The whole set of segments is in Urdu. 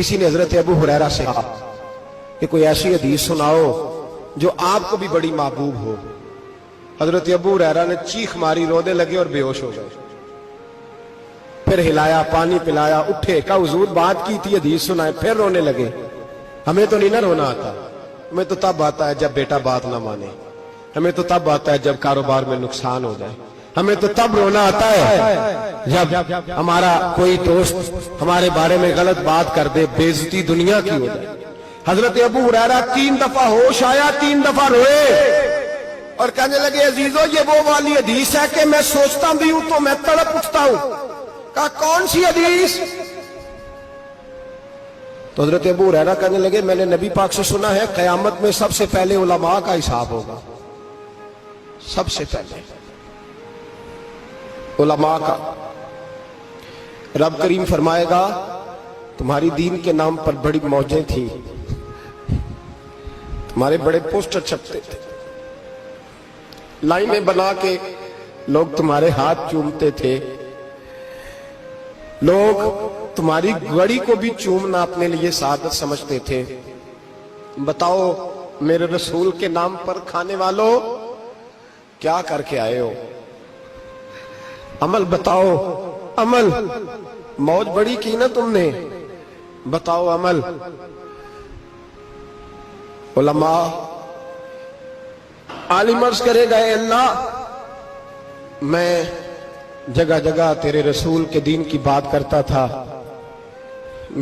کسی نے حضرت ابو ہریرہ سے کہا کہ کوئی ایسی حدیث سناؤ جو آپ کو بھی بڑی محبوب ہو۔ حضرت ابو ہریرہ نے چیخ ماری، رونے لگے اور بے ہوش ہو گئے۔ پھر ہلایا، پانی پلایا، اٹھے، کہا حضور بات کی تھی، حدیث سنائے، پھر رونے لگے۔ ہمیں تو نہیں نہ رونا آتا، ہمیں تو تب آتا ہے جب بیٹا بات نہ مانے، ہمیں تو تب آتا ہے جب کاروبار میں نقصان ہو جائے، ہمیں تو تب رونا آتا ہے جب ہمارا کوئی دوست ہمارے بارے میں غلط بات کر دے، بے عزتی دنیا کی ہو جائے۔ حضرت ابو ہریرہ 3 دفعہ ہوش آیا، 3 دفعہ روئے اور کہنے لگے عزیزو یہ وہ والی حدیث ہے کہ میں سوچتا بھی ہوں تو میں تڑپ اٹھتا ہوں۔ کہا کون سی حدیث؟ تو حضرت ابو ہریرہ کہنے لگے میں نے نبی پاک سے سنا ہے قیامت میں سب سے پہلے علماء کا حساب ہوگا، سب سے پہلے علماء کا۔ رب کریم فرمائے گا تمہاری دین کے نام پر بڑی موجیں تھیں، تمہارے بڑے پوسٹر چھپتے تھے، لائنیں بنا کے لوگ تمہارے ہاتھ چومتے تھے، لوگ تمہاری گڑی کو بھی چومنا اپنے لیے سعادت سمجھتے تھے۔ بتاؤ میرے رسول کے نام پر کھانے والوں کیا کر کے آئے ہو؟ عمل بتاؤ، عمل۔ موج بڑی کی نا تم نے، بتاؤ عمل۔ علماء عالم عرض کرے گا اے اللہ میں جگہ جگہ تیرے رسول کے دین کی بات کرتا تھا،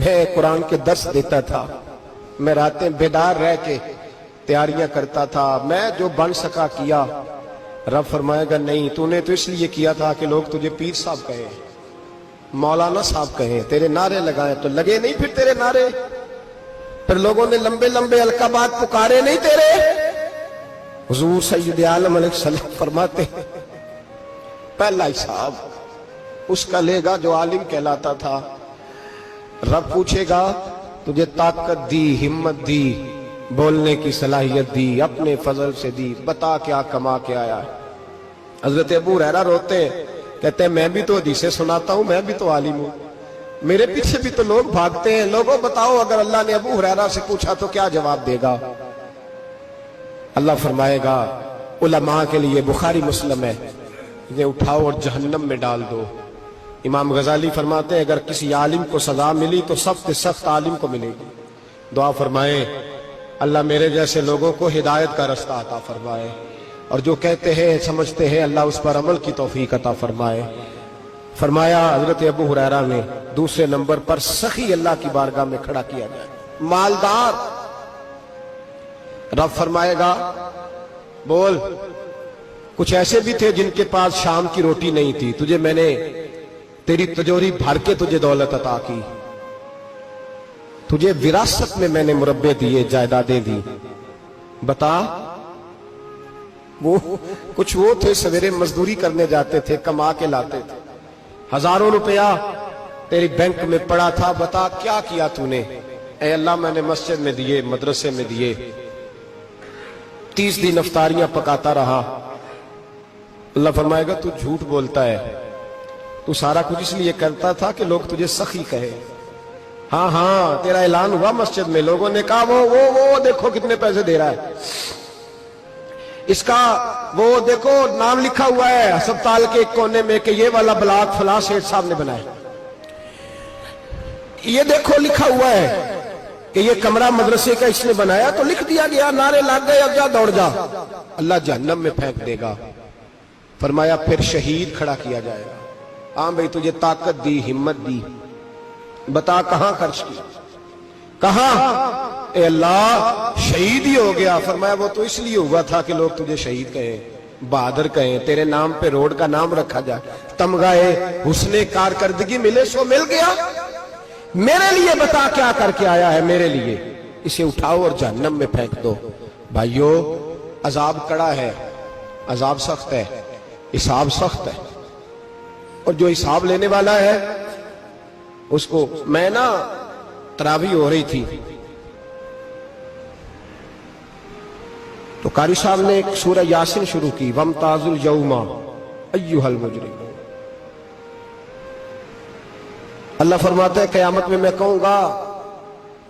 میں قرآن کے درس دیتا تھا، میں راتیں بیدار رہ کے تیاریاں کرتا تھا، میں جو بن سکا کیا۔ رب فرمائے گا نہیں، تو نے تو اس لیے کیا تھا کہ لوگ تجھے پیر صاحب کہیں، مولانا صاحب کہیں، تیرے نعرے لگائیں، تو لگے نہیں پھر تیرے نعرے؟ پھر لوگوں نے لمبے لمبے القابات پکارے نہیں تیرے؟ حضور سید عالم علیہ السلام فرماتے ہیں پہلا حساب اس کا لے گا جو عالم کہلاتا تھا۔ رب پوچھے گا تجھے طاقت دی، ہمت دی، بولنے کی صلاحیت دی، اپنے فضل سے دی، بتا کیا کما کے آیا ہے۔ حضرت ابو ہریرہ روتے ہیں، کہتے ہیں میں بھی تو حدیثیں سناتا ہوں، میں بھی تو عالم ہوں، میرے پیچھے بھی تو لوگ بھاگتے ہیں۔ لوگوں بتاؤ اگر اللہ نے ابو ہریرہ سے پوچھا تو کیا جواب دے گا؟ اللہ فرمائے گا علماء کے لیے بخاری مسلم ہے، انہیں اٹھاؤ اور جہنم میں ڈال دو۔ امام غزالی فرماتے ہیں اگر کسی عالم کو سزا ملی تو سخت سخت عالم کو ملے گی۔ دعا فرمائے اللہ میرے جیسے لوگوں کو ہدایت کا رستہ عطا فرمائے، اور جو کہتے ہیں سمجھتے ہیں اللہ اس پر عمل کی توفیق عطا فرمائے۔ فرمایا حضرت ابو ہریرہ نے دوسرے نمبر پر سخی اللہ کی بارگاہ میں کھڑا کیا جائے، مالدار۔ رب فرمائے گا بول، کچھ ایسے بھی تھے جن کے پاس شام کی روٹی نہیں تھی، تجھے میں نے تیری تجوری بھر کے تجھے دولت عطا کی، تجھے وراثت میں نے مربے دیے، جائیدادیں دی، بتا۔ وہ کچھ وہ تھے سویرے مزدوری کرنے جاتے تھے، کما کے لاتے تھے، ہزاروں روپیہ تیری بینک میں پڑا تھا، بتا کیا کیا تو نے؟ اے اللہ میں نے مسجد میں دیے، مدرسے میں دیے، 30 دن افطاریاں پکاتا رہا۔ اللہ فرمائے گا تو جھوٹ بولتا ہے، تو سارا کچھ اس لیے کرتا تھا کہ لوگ تجھے سخی کہے۔ ہاں ہاں تیرا اعلان ہوا مسجد میں، لوگوں نے کہا وہ دیکھو کتنے پیسے دے رہا ہے، اس کا وہ دیکھو نام لکھا ہوا ہے ہسپتال کے ایک کونے میں کہ یہ والا بلاک فلاں سیٹھ صاحب نے بنایا، یہ دیکھو لکھا ہوا ہے کہ یہ کمرہ مدرسے کا اس نے بنایا، تو لکھ دیا گیا، نعرے لگ گئے، اب جا دوڑ جا۔ اللہ جہنم میں پھینک دے گا۔ فرمایا پھر شہید کھڑا کیا جائے گا۔ ہاں بھئی تجھے طاقت دی، ہمت دی، بتا کہاں خرچ کی، کہاں؟ اے اللہ شہید ہی ہو گیا۔ فرمایا وہ تو اس لیے ہوا تھا کہ لوگ تجھے شہید کہیں، بہادر کہیں، تیرے نام پہ روڈ کا نام رکھا جائے، تمغہ حسن کارکردگی ملے، سو مل گیا۔ میرے لیے بتا کیا کر کے آیا ہے، میرے لیے، اسے اٹھاؤ اور جہنم میں پھینک دو۔ بھائیو عذاب کڑا ہے، عذاب سخت ہے، حساب سخت ہے، اور جو حساب لینے والا ہے اس کو، میں نا تراویح ہو رہی تھی تو قاری صاحب نے ایک سورہ یاسین شروع کی، وَامْتَازُوا الْيَوْمَ أَيُّهَا الْمُجْرِمُونَ۔ اللہ فرماتا ہے قیامت میں کہوں گا